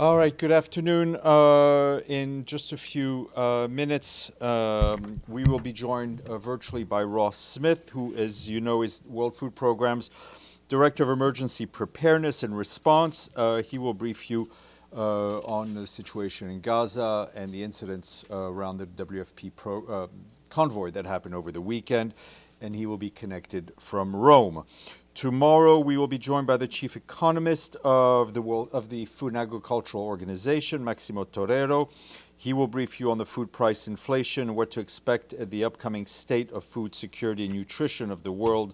All right, good afternoon. In just a few minutes, we will be joined virtually by Ross Smith, who, as you know, is World Food Programme's Director of Emergency Preparedness and Response. He will brief you on the situation in Gaza and the incidents around the WFP convoy that happened over the weekend, and he will be connected from Rome. Tomorrow, we will be joined by the chief economist of the Food and Agricultural Organization, Maximo Torero. He will brief you on the food price inflation and what to expect at the upcoming State of Food Security and Nutrition of the World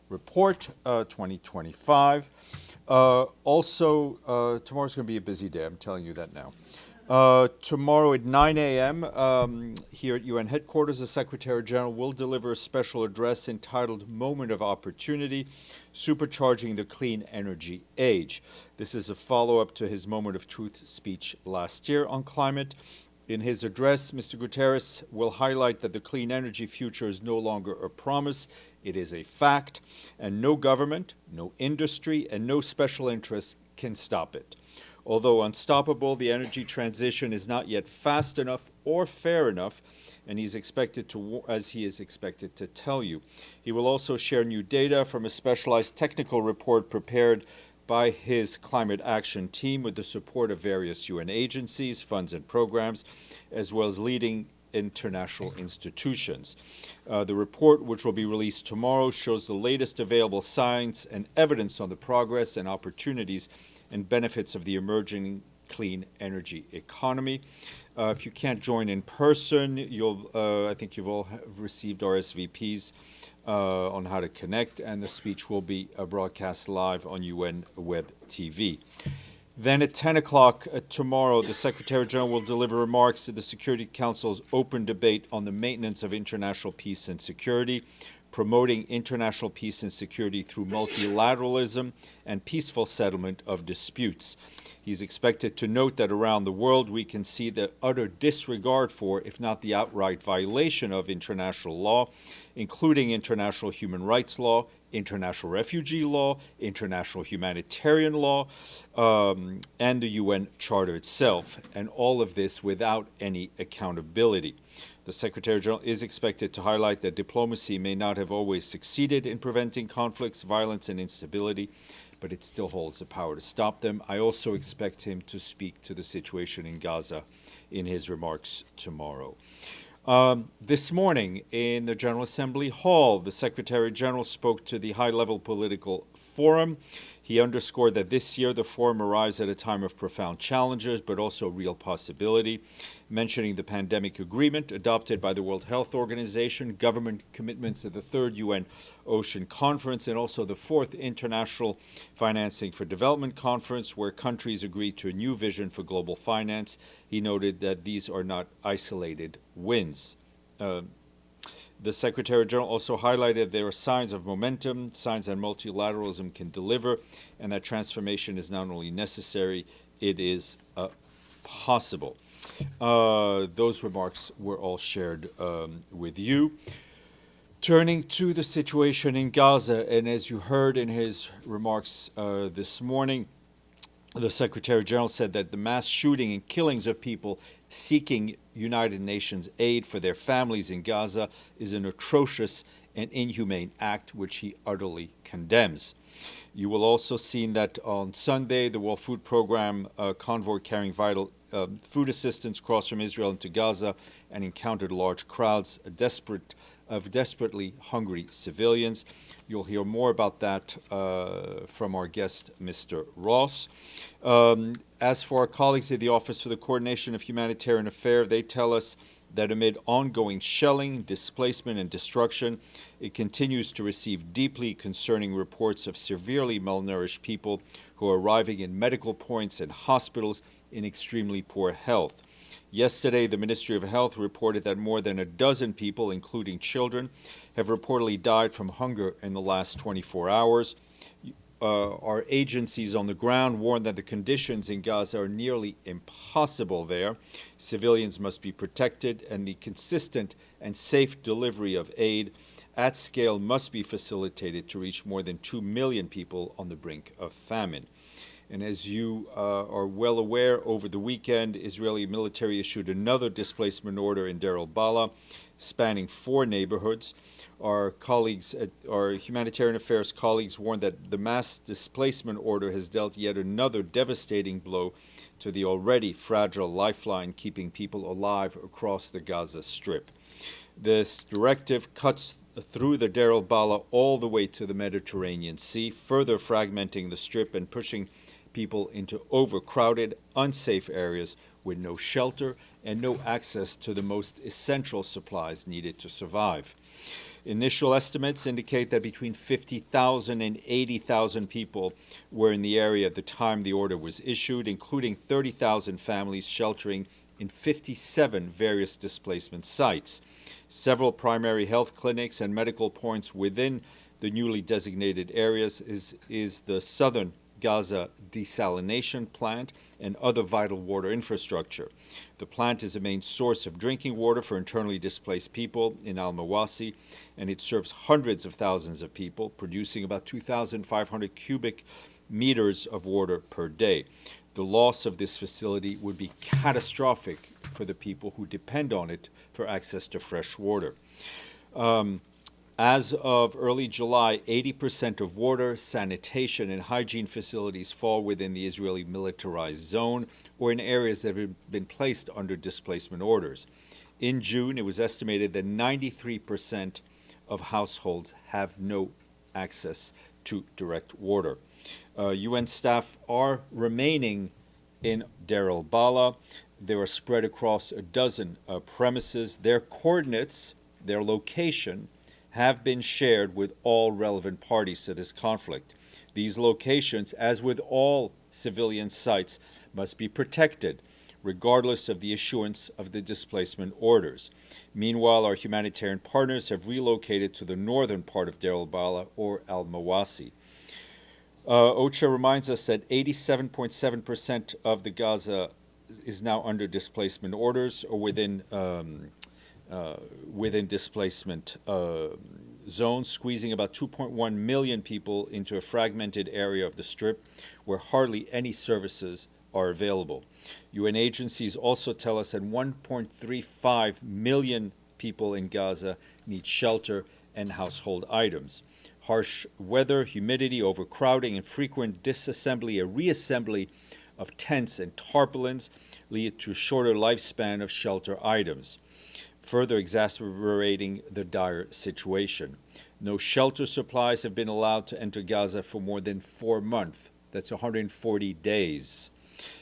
Report 2025. Also, tomorrow's going to be a busy day. I'm telling you that now. Tomorrow at 9 a.m. Here at UN headquarters, the Secretary General will deliver a special address entitled Moment of Opportunity, Supercharging the Clean Energy Age. This is a follow-up to his Moment of Truth speech last year on climate. In his address, Mr. Guterres will highlight that the clean energy future is no longer a promise, it is a fact, and no government, no industry, and no special interests can stop it. Although unstoppable, the energy transition is not yet fast enough or fair enough, and he is expected to tell you. He will also share new data from a specialized technical report prepared by his climate action team with the support of various UN agencies, funds, and programs, as well as leading international institutions. The report, which will be released tomorrow, shows the latest available science and evidence on the progress and opportunities and benefits of the emerging clean energy economy. If you can't join in person, I think you've all received RSVPs on how to connect, and the speech will be broadcast live on UN Web TV. Then at 10 o'clock tomorrow, the Secretary General will deliver remarks at the Security Council's open debate on the maintenance of international peace and security, promoting international peace and security through multilateralism and peaceful settlement of disputes. He's expected to note that around the world we can see the utter disregard for, if not the outright violation of international law, including international human rights law, international refugee law, international humanitarian law, and the UN Charter itself, and all of this without any accountability. The Secretary General is expected to highlight that diplomacy may not have always succeeded in preventing conflicts, violence, and instability, but it still holds the power to stop them. I also expect him to speak to the situation in Gaza in his remarks tomorrow. This morning in the General Assembly Hall, the Secretary General spoke to the high-level political forum. He underscored that this year the forum arrives at a time of profound challenges, but also real possibility, mentioning the pandemic agreement adopted by the World Health Organization, government commitments at the Third UN Ocean Conference, and also the Fourth International Financing for Development Conference, where countries agreed to a new vision for global finance. He noted that these are not isolated wins. The Secretary General also highlighted there are signs of momentum, signs that multilateralism can deliver, and that transformation is not only necessary, it is possible. Those remarks were all shared with you. Turning to the situation in Gaza, and as you heard in his remarks this morning, the Secretary General said that the mass shooting and killings of people seeking United Nations aid for their families in Gaza is an atrocious and inhumane act which he utterly condemns. You will also see that on Sunday, the World Food Programme convoy carrying vital food assistance crossed from Israel into Gaza and encountered large crowds of desperately hungry civilians. You'll hear more about that from our guest, Mr. Ross. As for our colleagues at the Office for the Coordination of Humanitarian Affairs, they tell us that amid ongoing shelling, displacement, and destruction, it continues to receive deeply concerning reports of severely malnourished people who are arriving in medical points and hospitals in extremely poor health. Yesterday, the Ministry of Health reported that more than a dozen people, including children, have reportedly died from hunger in the last 24 hours. Our agencies on the ground warn that the conditions in Gaza are nearly impossible there. Civilians must be protected, and the consistent and safe delivery of aid at scale must be facilitated to reach more than 2 million people on the brink of famine. And as you are well aware, over the weekend, Israeli military issued another displacement order in Deir el-Balah, spanning 4 neighborhoods. Our humanitarian affairs colleagues warned that the mass displacement order has dealt yet another devastating blow to the already fragile lifeline keeping people alive across the Gaza Strip. This directive cuts through the Deir el-Balah all the way to the Mediterranean Sea, further fragmenting the Strip and pushing people into overcrowded, unsafe areas with no shelter and no access to the most essential supplies needed to survive. Initial estimates indicate that between 50,000 and 80,000 people were in the area at the time the order was issued, including 30,000 families sheltering in 57 various displacement sites. Several primary health clinics and medical points within the newly designated areas is the southern Gaza desalination plant and other vital water infrastructure. The plant is a main source of drinking water for internally displaced people in Al-Mawasi, and it serves hundreds of thousands of people, producing about 2,500 cubic meters of water per day. The loss of this facility would be catastrophic for the people who depend on it for access to fresh water. As of early July, 80% of water, sanitation, and hygiene facilities fall within the Israeli militarized zone or in areas that have been placed under displacement orders. In June, it was estimated that 93% of households have no access to direct water. UN staff are remaining in Deir el-Balah. They are spread across a dozen premises. Their coordinates, their location, have been shared with all relevant parties to this conflict. These locations, as with all civilian sites, must be protected, regardless of the issuance of the displacement orders. Meanwhile, our humanitarian partners have relocated to the northern part of Deir el-Balah or Al-Mawasi. OCHA reminds us that 87.7% of the Gaza is now under displacement orders or within displacement zones, squeezing about 2.1 million people into a fragmented area of the Strip where hardly any services are available. UN agencies also tell us that 1.35 million people in Gaza need shelter and household items. Harsh weather, humidity, overcrowding, and frequent disassembly and reassembly of tents and tarpaulins lead to a shorter lifespan of shelter items, further exacerbating the dire situation. No shelter supplies have been allowed to enter Gaza for more than 4 months. That's 140 days.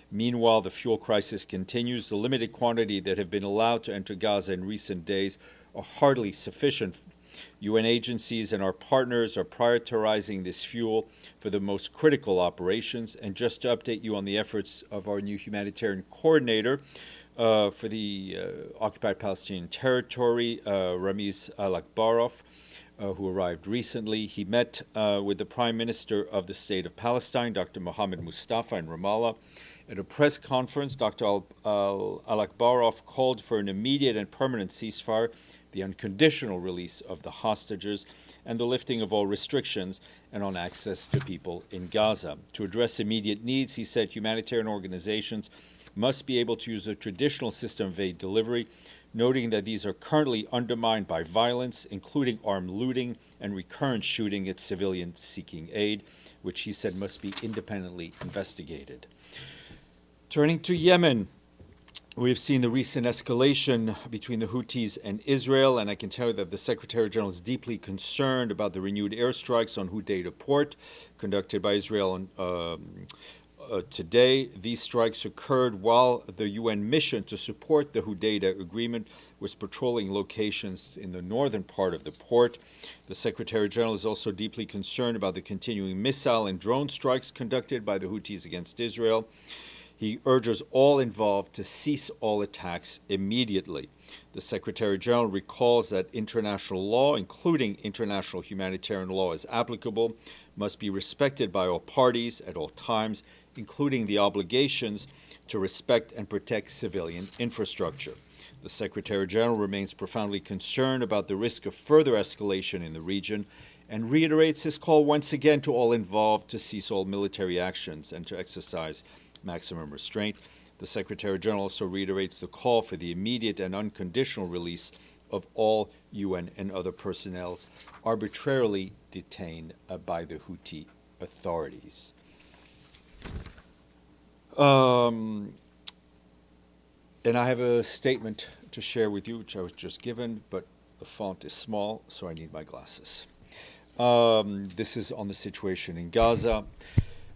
Meanwhile, the fuel crisis continues. The limited quantity that have been allowed to enter Gaza in recent days are hardly sufficient. UN agencies and our partners are prioritizing this fuel for the most critical operations. And just to update you on the efforts of our new humanitarian coordinator, for the occupied Palestinian territory, Ramiz Al-Akbarov, who arrived recently. He met with the Prime Minister of the State of Palestine, Dr. Mohammed Mustafa, in Ramallah. At a press conference, Dr. Al-Akbarov called for an immediate and permanent ceasefire, the unconditional release of the hostages, and the lifting of all restrictions and on access to people in Gaza. To address immediate needs, he said humanitarian organizations must be able to use a traditional system of aid delivery, noting that these are currently undermined by violence, including armed looting and recurrent shooting at civilians seeking aid, which he said must be independently investigated. Turning to Yemen, we have seen the recent escalation between the Houthis and Israel, and I can tell you that the Secretary General is deeply concerned about the renewed airstrikes on Hudaydah port conducted by Israel today. These strikes occurred while the UN mission to support the Hudaydah agreement was patrolling locations in the northern part of the port. The Secretary General is also deeply concerned about the continuing missile and drone strikes conducted by the Houthis against Israel. He urges all involved to cease all attacks immediately. The Secretary General recalls that international law, including international humanitarian law as applicable, must be respected by all parties at all times, including the obligations to respect and protect civilian infrastructure. The Secretary General remains profoundly concerned about the risk of further escalation in the region and reiterates his call once again to all involved to cease all military actions and to exercise maximum restraint. The Secretary General also reiterates the call for the immediate and unconditional release of all UN and other personnel arbitrarily detained by the Houthi authorities. And I have a statement to share with you, which I was just given, but the font is small, so I need my glasses. This is on the situation in Gaza.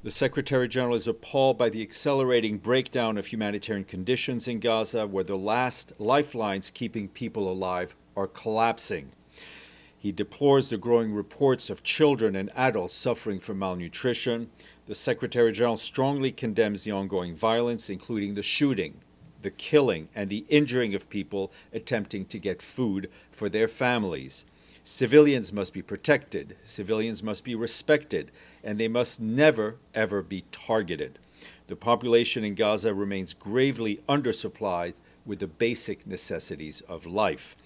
The Secretary General is appalled by the accelerating breakdown of humanitarian conditions in Gaza, where the last lifelines keeping people alive are collapsing. He deplores the growing reports of children and adults suffering from malnutrition. The Secretary General strongly condemns the ongoing violence, including the shooting, the killing, and the injuring of people attempting to get food for their families. Civilians must be protected, civilians must be respected, and they must never, ever be targeted. The population in Gaza remains gravely undersupplied with the basic necessities of life.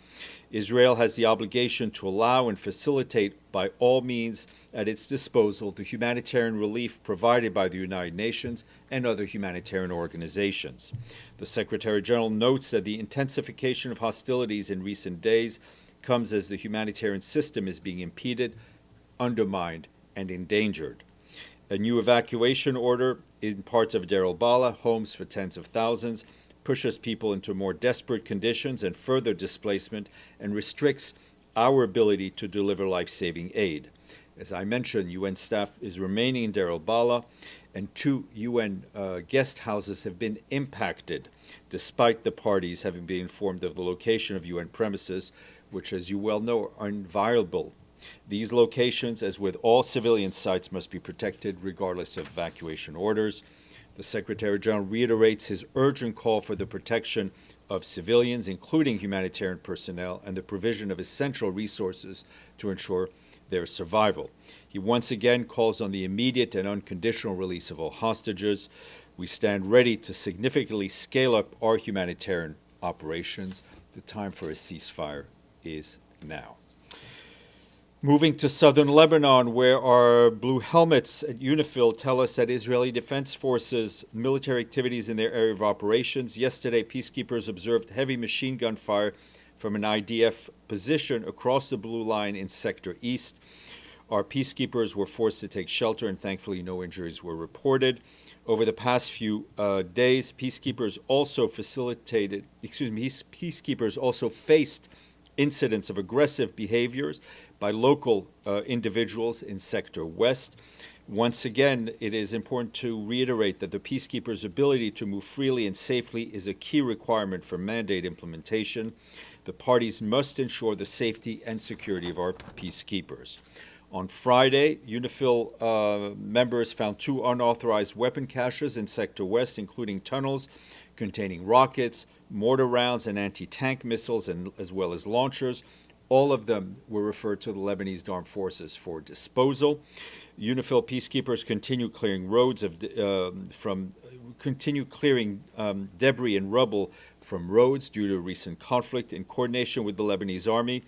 Israel has the obligation to allow and facilitate by all means at its disposal the humanitarian relief provided by the United Nations and other humanitarian organizations. The Secretary General notes that the intensification of hostilities in recent days comes as the humanitarian system is being impeded, undermined, and endangered. A new evacuation order in parts of Deir el-Balah, homes for tens of thousands, pushes people into more desperate conditions and further displacement and restricts our ability to deliver life-saving aid. As I mentioned, UN staff is remaining in Deir el-Balah, and 2 UN guest houses have been impacted, despite the parties having been informed of the location of UN premises, which, as you well know, are inviolable. These locations, as with all civilian sites, must be protected regardless of evacuation orders. The Secretary General reiterates his urgent call for the protection of civilians, including humanitarian personnel, and the provision of essential resources to ensure their survival. He once again calls on the immediate and unconditional release of all hostages. We stand ready to significantly scale up our humanitarian operations. The time for a ceasefire is now. Moving to southern Lebanon, where our blue helmets at UNIFIL tell us that Israeli Defense Forces' military activities in their area of operations. Yesterday, peacekeepers observed heavy machine gun fire from an IDF position across the blue line in Sector East. Our peacekeepers were forced to take shelter, and thankfully no injuries were reported. Over the past few days, peacekeepers also faced incidents of aggressive behaviors by local individuals in Sector West. Once again, it is important to reiterate that the peacekeepers' ability to move freely and safely is a key requirement for mandate implementation. The parties must ensure the safety and security of our peacekeepers. On Friday, UNIFIL members found 2 unauthorized weapon caches in Sector West, including tunnels containing rockets, mortar rounds, and anti-tank missiles, as well as launchers. All of them were referred to the Lebanese Armed Forces for disposal. UNIFIL peacekeepers continue clearing roads debris and rubble from roads due to recent conflict in coordination with the Lebanese army.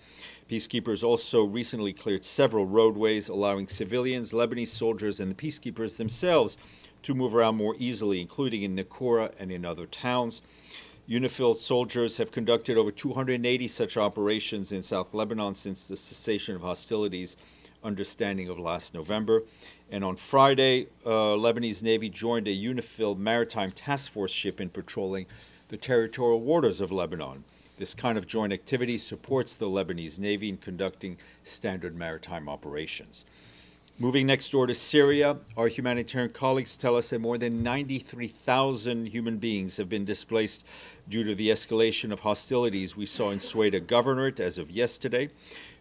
Peacekeepers also recently cleared several roadways, allowing civilians, Lebanese soldiers, and the peacekeepers themselves to move around more easily, including in Nakura and in other towns. UNIFIL soldiers have conducted over 280 such operations in South Lebanon since the cessation of hostilities understanding of last November. And on Friday, Lebanese Navy joined a UNIFIL maritime task force ship in patrolling the territorial waters of Lebanon. This kind of joint activity supports the Lebanese Navy in conducting standard maritime operations. Moving next door to Syria, our humanitarian colleagues tell us that more than 93,000 human beings have been displaced due to the escalation of hostilities we saw in Sweda Governorate as of yesterday.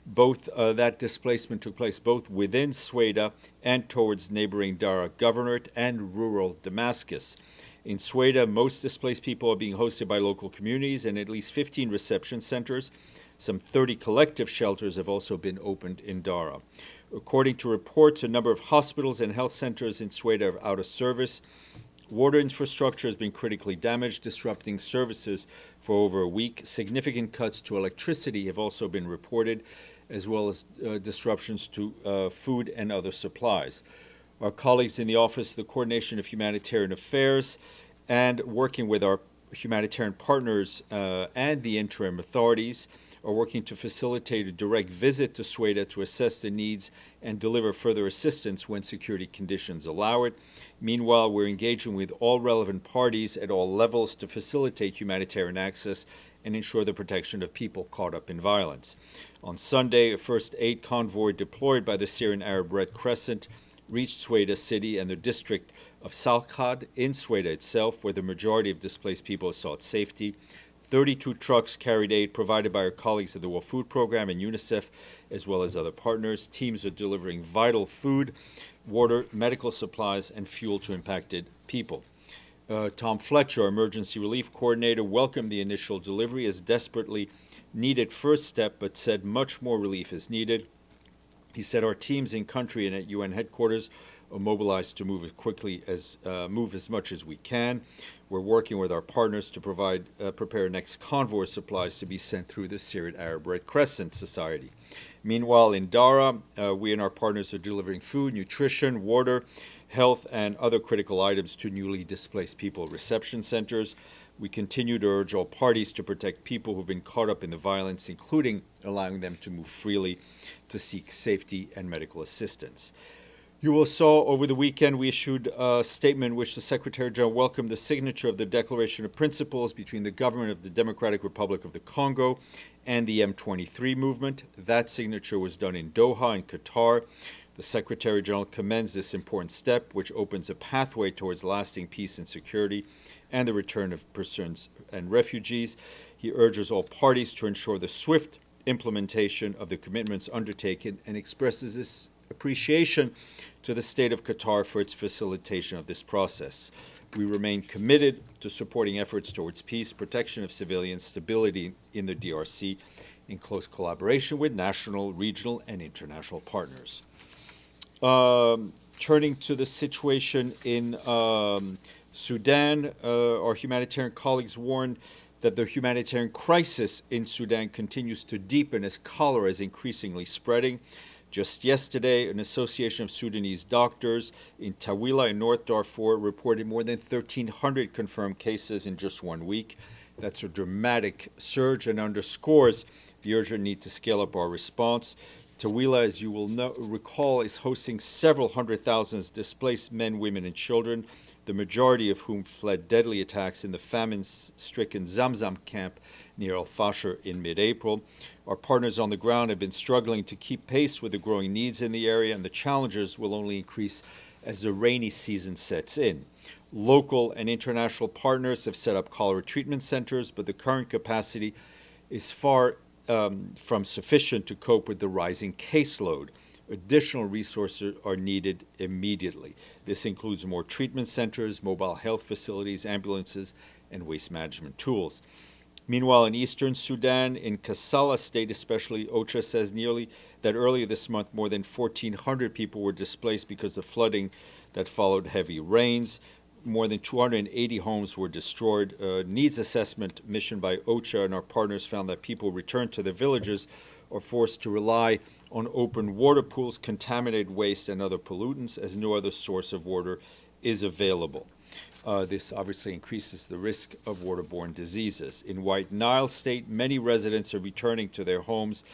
That displacement took place both within Sweda and towards neighboring Dara Governorate and rural Damascus. In Sweda, most displaced people are being hosted by local communities and at least 15 reception centers. Some 30 collective shelters have also been opened in Dara. According to reports, a number of hospitals and health centers in Sweda are out of service. Water infrastructure has been critically damaged, disrupting services for over a week. Significant cuts to electricity have also been reported, as well as disruptions to food and other supplies. Our colleagues in the Office of the Coordination of Humanitarian Affairs and working with our humanitarian partners and the interim authorities are working to facilitate a direct visit to Sweden to assess the needs and deliver further assistance when security conditions allow it. Meanwhile, we're engaging with all relevant parties at all levels to facilitate humanitarian access and ensure the protection of people caught up in violence. On Sunday, a first aid convoy deployed by the Syrian Arab Red Crescent reached Sweda city and the district of Salkhad in Sweda itself, where the majority of displaced people sought safety. 32 trucks carried aid provided by our colleagues at the World Food Program and UNICEF, as well as other partners. Teams are delivering vital food, water, medical supplies, and fuel to impacted people. Tom Fletcher, emergency relief coordinator, welcomed the initial delivery as desperately needed first step, but said much more relief is needed. He said our teams in country and at UN headquarters are mobilized to move as much as we can. We're working with our partners to prepare next convoy supplies to be sent through the Syrian Arab Red Crescent Society. Meanwhile, in Dara, we and our partners are delivering food, nutrition, water, health, and other critical items to newly displaced people reception centers. We continue to urge all parties to protect people who've been caught up in the violence, including allowing them to move freely to seek safety and medical assistance. You will saw over the weekend we issued a statement in which the Secretary General welcomed the signature of the Declaration of Principles between the government of the Democratic Republic of the Congo and the M23 movement. That signature was done in Doha in Qatar. The Secretary General commends this important step, which opens a pathway towards lasting peace and security and the return of persons and refugees. He urges all parties to ensure the swift implementation of the commitments undertaken and expresses his appreciation to the state of Qatar for its facilitation of this process. We remain committed to supporting efforts towards peace, protection of civilians, stability in the DRC, in close collaboration with national, regional, and international partners. Turning to the situation in Sudan, our humanitarian colleagues warned that the humanitarian crisis in Sudan continues to deepen as cholera is increasingly spreading. Just yesterday, an association of Sudanese doctors in Tawila in North Darfur reported more than 1,300 confirmed cases in just 1 week. That's a dramatic surge and underscores the urgent need to scale up our response. Tawila, as you will recall, is hosting several hundred thousand displaced men, women, and children, the majority of whom fled deadly attacks in the famine-stricken Zamzam camp near Al-Fashir in mid-April. Our partners on the ground have been struggling to keep pace with the growing needs in the area, and the challenges will only increase as the rainy season sets in. Local and international partners have set up cholera treatment centers, but the current capacity is far from sufficient to cope with the rising caseload. Additional resources are needed immediately. This includes more treatment centers, mobile health facilities, ambulances, and waste management tools. Meanwhile, in eastern Sudan, in Kassala state especially, OCHA says that earlier this month more than 1,400 people were displaced because of flooding that followed heavy rains. More than 280 homes were destroyed. A needs assessment mission by OCHA and our partners found that people returned to their villages are forced to rely on open water pools, contaminated waste, and other pollutants, as no other source of water is available. This obviously increases the risk of waterborne diseases. In White Nile State, many residents are returning to their homes.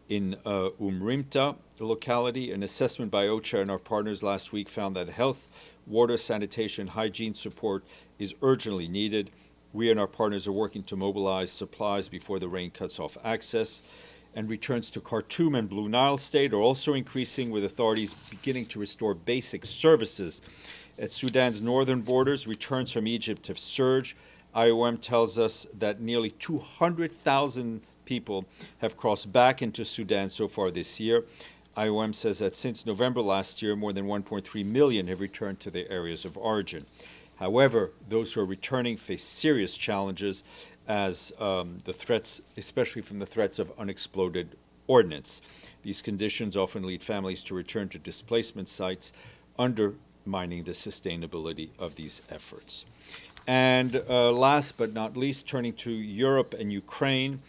In Umrimta locality, an assessment by OCHA and our partners last week found that health, water, sanitation, hygiene support is urgently needed. We and our partners are working to mobilize supplies before the rain cuts off access. And returns to Khartoum and Blue Nile State are also increasing, with authorities beginning to restore basic services. At Sudan's northern borders, returns from Egypt have surged. IOM tells us that nearly 200,000 people have crossed back into Sudan so far this year. IOM says that since November last year, more than 1.3 million have returned to their areas of origin. However, those who are returning face serious challenges as the threats, especially from the threats of unexploded ordnance. These conditions often lead families to return to displacement sites, undermining the sustainability of these efforts. And last but not least, turning to Europe and Ukraine,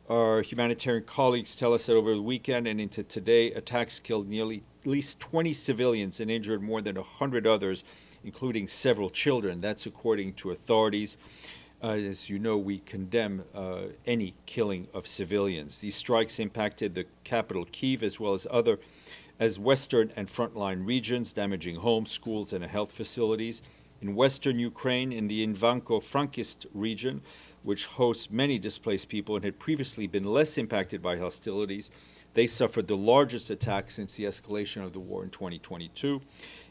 Our humanitarian colleagues tell us that over the weekend and into today, attacks killed nearly at least 20 civilians and injured more than 100 others, including several children. That's according to authorities. As you know, we condemn any killing of civilians. These strikes impacted the capital, Kyiv, as well as western and frontline regions, damaging homes, schools, and health facilities. In western Ukraine, in the Ivanko-Frankivsk region, which hosts many displaced people and had previously been less impacted by hostilities, they suffered the largest attack since the escalation of the war in 2022.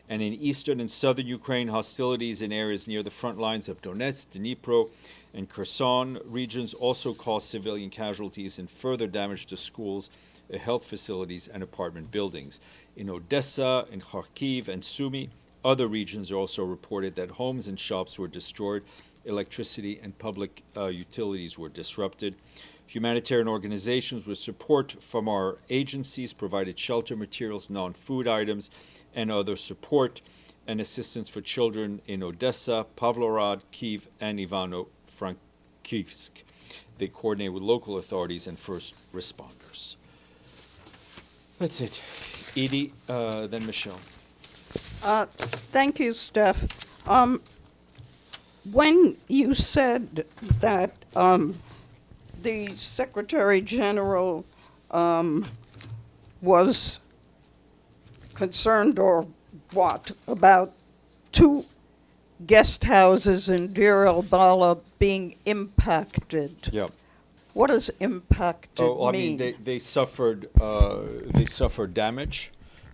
And in eastern and southern Ukraine, hostilities in areas near the front lines of Donetsk, Dnipro, and Kherson regions also caused civilian casualties and further damage to schools, health facilities, and apartment buildings. In Odessa, in Kharkiv, and Sumy, other regions are also reported that homes and shops were destroyed, electricity and public utilities were disrupted. Humanitarian organizations with support from our agencies provided shelter materials, non-food items, and other support and assistance for children in Odessa, Pavlograd, Kyiv, and Ivano-Frankivsk. They coordinate with local authorities and first responders. That's it. Edie, then Michelle. Thank you, Steph. When you said that the Secretary General was concerned or what about 2 guest houses in Deir el-Bala being impacted? Yeah. What does impacted mean? They suffered damage.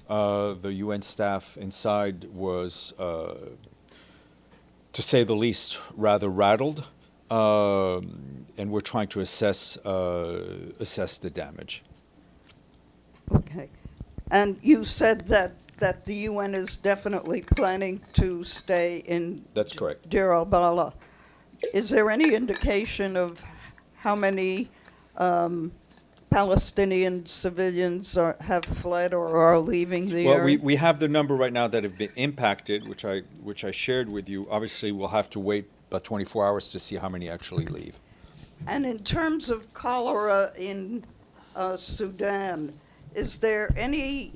The UN staff inside was, to say the least, rather rattled, and we're trying to assess the damage. Okay. And you said that the UN is definitely planning to stay in That's correct. Deir el-Bala. Is there any indication of how many Palestinian civilians have fled or are leaving the area? Well, we have the number right now that have been impacted, which I shared with you. Obviously, we'll have to wait about 24 hours to see how many actually leave. And in terms of cholera in Sudan, is there any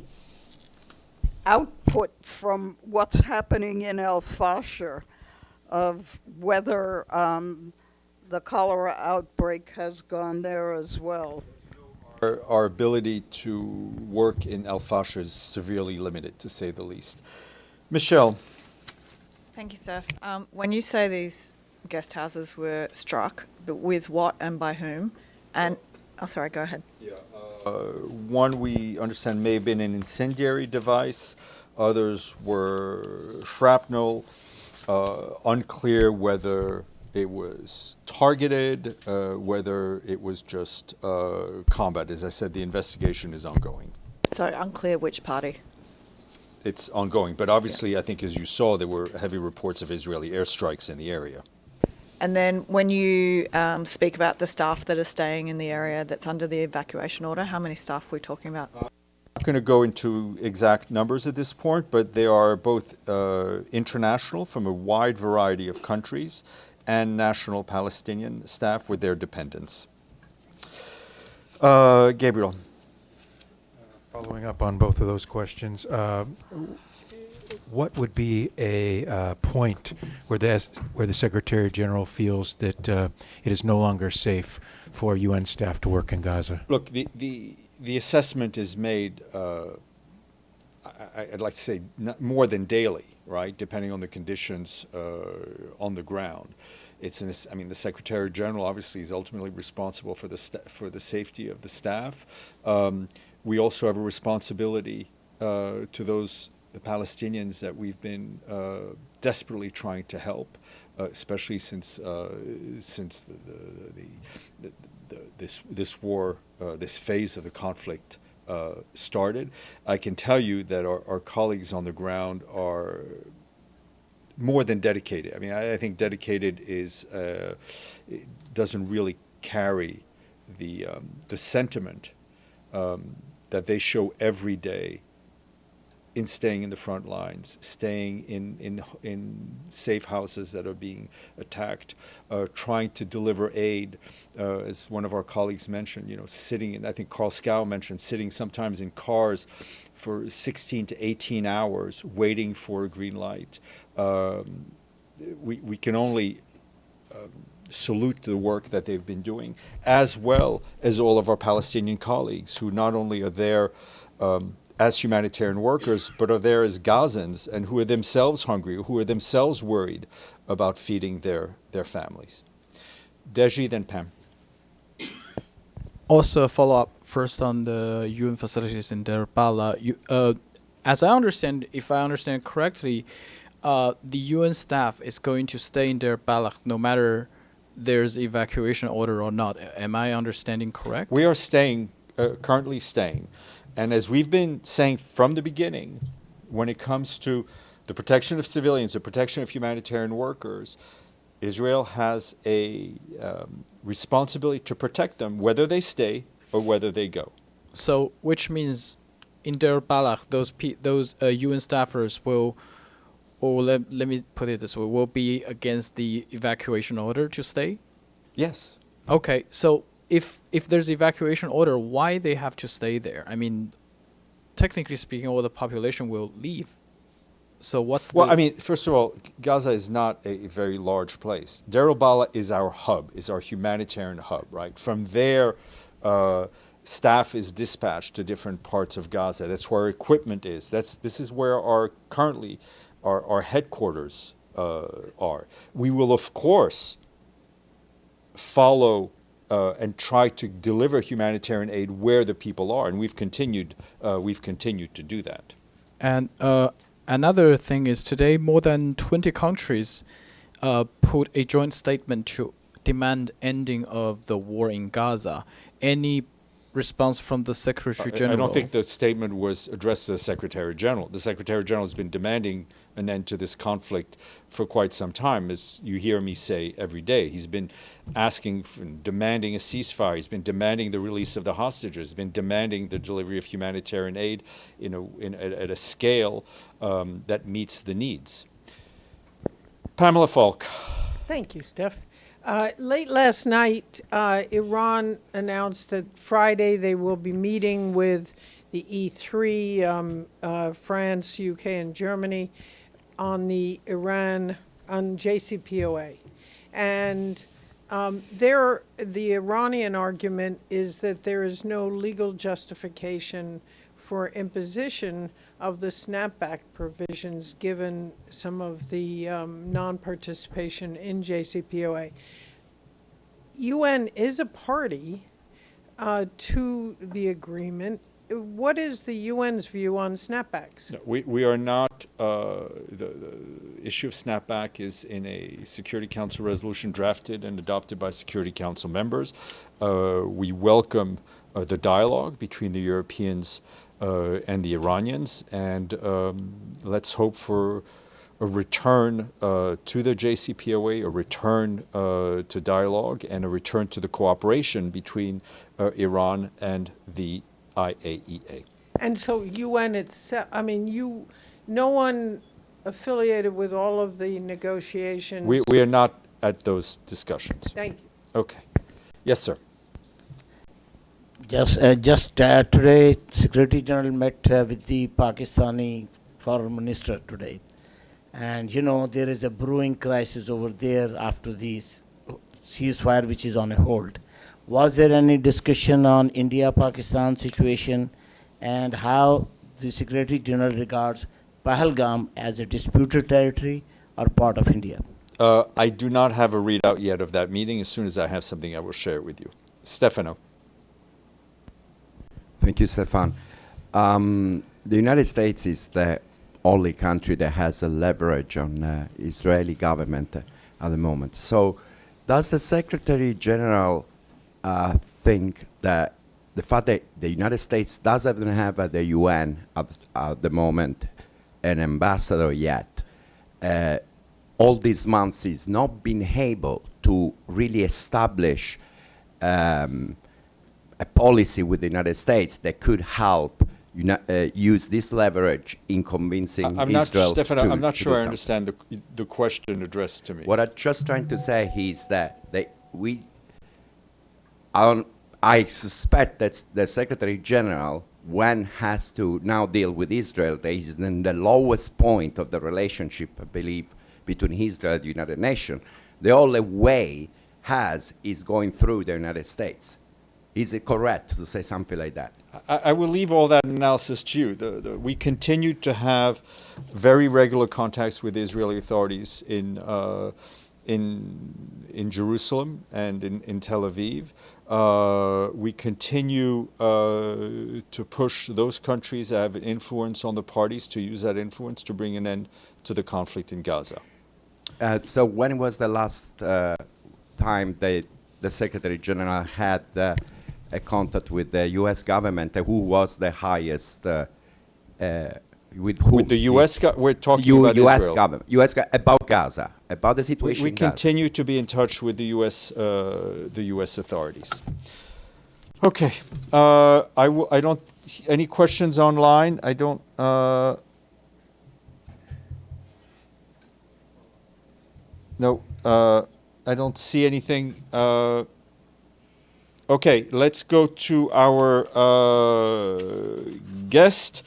output from what's happening in El Fasher of whether the cholera outbreak has gone there as well? Our ability to work in El Fasher is severely limited, to say the least. Michelle. Thank you, Steph. When you say these guest houses were struck, but with what and by whom? And, oh, sorry, go ahead. Yeah. One we understand may have been an incendiary device. Others were shrapnel. Unclear whether it was targeted, whether it was just combat. As I said, the investigation is ongoing. So unclear which party? It's ongoing, but obviously, I think as you saw, there were heavy reports of Israeli airstrikes in the area. And then when you speak about the staff that are staying in the area that's under the evacuation order, how many staff are we talking about? I'm not going to go into exact numbers at this point, but they are both international from a wide variety of countries and national Palestinian staff with their dependents. Gabriel. Following up on both of those questions, what would be a point where the Secretary General feels that it is no longer safe for UN staff to work in Gaza? Look, the assessment is made, I'd like to say, more than daily, right, depending on the conditions on the ground. The Secretary General obviously is ultimately responsible for the safety of the staff. We also have a responsibility to those Palestinians that we've been desperately trying to help, especially since this war, this phase of the conflict started. I can tell you that our colleagues on the ground are more than dedicated. I mean, I think dedicated doesn't really carry the sentiment that they show every day in staying in the front lines, staying in safe houses that are being attacked, trying to deliver aid, as one of our colleagues mentioned, sitting in, I think Carl Scow mentioned, sitting sometimes in cars for 16 to 18 hours waiting for a green light. We can only salute the work that they've been doing, as well as all of our Palestinian colleagues who not only are there as humanitarian workers, but are there as Gazans and who are themselves hungry, who are themselves worried about feeding their families. Deji, then Pam. Also, a follow-up first on the UN facilities in Deir Bala. As I understand, if I understand correctly, the UN staff is going to stay in Deir Bala no matter there's evacuation order or not. Am I understanding correct? We are currently staying. And as we've been saying from the beginning, when it comes to the protection of civilians, the protection of humanitarian workers, Israel has a responsibility to protect them, whether they stay or whether they go. So, which means in Deir Bala, those UN staffers will, or let me put it this way, will be against the evacuation order to stay? Yes. Okay, so if there's evacuation order, why they have to stay there? I mean, technically speaking, all the population will leave. So what's Well, I mean, first of all, Gaza is not a very large place. Deir al-Bala is our hub, is our humanitarian hub, right? From there, staff is dispatched to different parts of Gaza. That's where equipment is. This is where our headquarters are. We will, of course, follow and try to deliver humanitarian aid where the people are, and we've continued to do that. And another thing is today more than 20 countries put a joint statement to demand ending of the war in Gaza. Any response from the Secretary General? I don't think the statement was addressed to the Secretary General. The Secretary General has been demanding an end to this conflict for quite some time, as you hear me say every day. He's been demanding a ceasefire. He's been demanding the release of the hostages. He's been demanding the delivery of humanitarian aid at a scale that meets the needs. Pamela Falk. Thank you, Steph. Late last night, Iran announced that Friday they will be meeting with the E3, France, UK, and Germany on the JCPOA. And the Iranian argument is that there is no legal justification for imposition of the snapback provisions given some of the non-participation in JCPOA. UN is a party to the agreement. What is the UN's view on snapbacks? No, we are not. The issue of snapback is in a Security Council resolution drafted and adopted by Security Council members. We welcome the dialogue between the Europeans and the Iranians, and let's hope for a return to the JCPOA, a return to dialogue, and a return to the cooperation between Iran and the IAEA. And so UN itself, I mean, no one affiliated with all of the negotiations. We are not at those discussions. Thank you. Okay. Yes, sir. Just today, Secretary General met with the Pakistani Foreign Minister today. And, there is a brewing crisis over there after this ceasefire, which is on a hold. Was there any discussion on India-Pakistan situation and how the Secretary General regards Pahalgam as a disputed territory or part of India? I do not have a readout yet of that meeting. As soon as I have something, I will share it with you. Stefano. Thank you, Stéphane. The United States is the only country that has a leverage on Israeli government at the moment. So does the Secretary General think that the fact that the United States doesn't have at the UN at the moment an ambassador yet, all these months is not been able to really establish a policy with the United States that could help use this leverage in convincing I'm not, Israel Stefan, to I'm not to sure do I something. understand the question addressed to me. What I'm just trying to say is that I suspect that the Secretary General, when has to now deal with Israel, that is in the lowest point of the relationship, I believe, between Israel and the United Nations, the only way is going through the United States. Is it correct to say something like that? I will leave all that analysis to you. We continue to have very regular contacts with the Israeli authorities in Jerusalem and in Tel Aviv. We continue to push those countries that have influence on the parties to use that influence to bring an end to the conflict in Gaza. So when was the last time the Secretary General had a contact with the U.S. government? Who was the highest? With who? With the U.S. We're talking about U.S. Israel. government, about Gaza, about the situation. We in Gaza. continue to be in touch with the U.S. authorities. Okay, I don't. Any questions online? I don't. No, I don't see anything. Okay, let's go to our guest.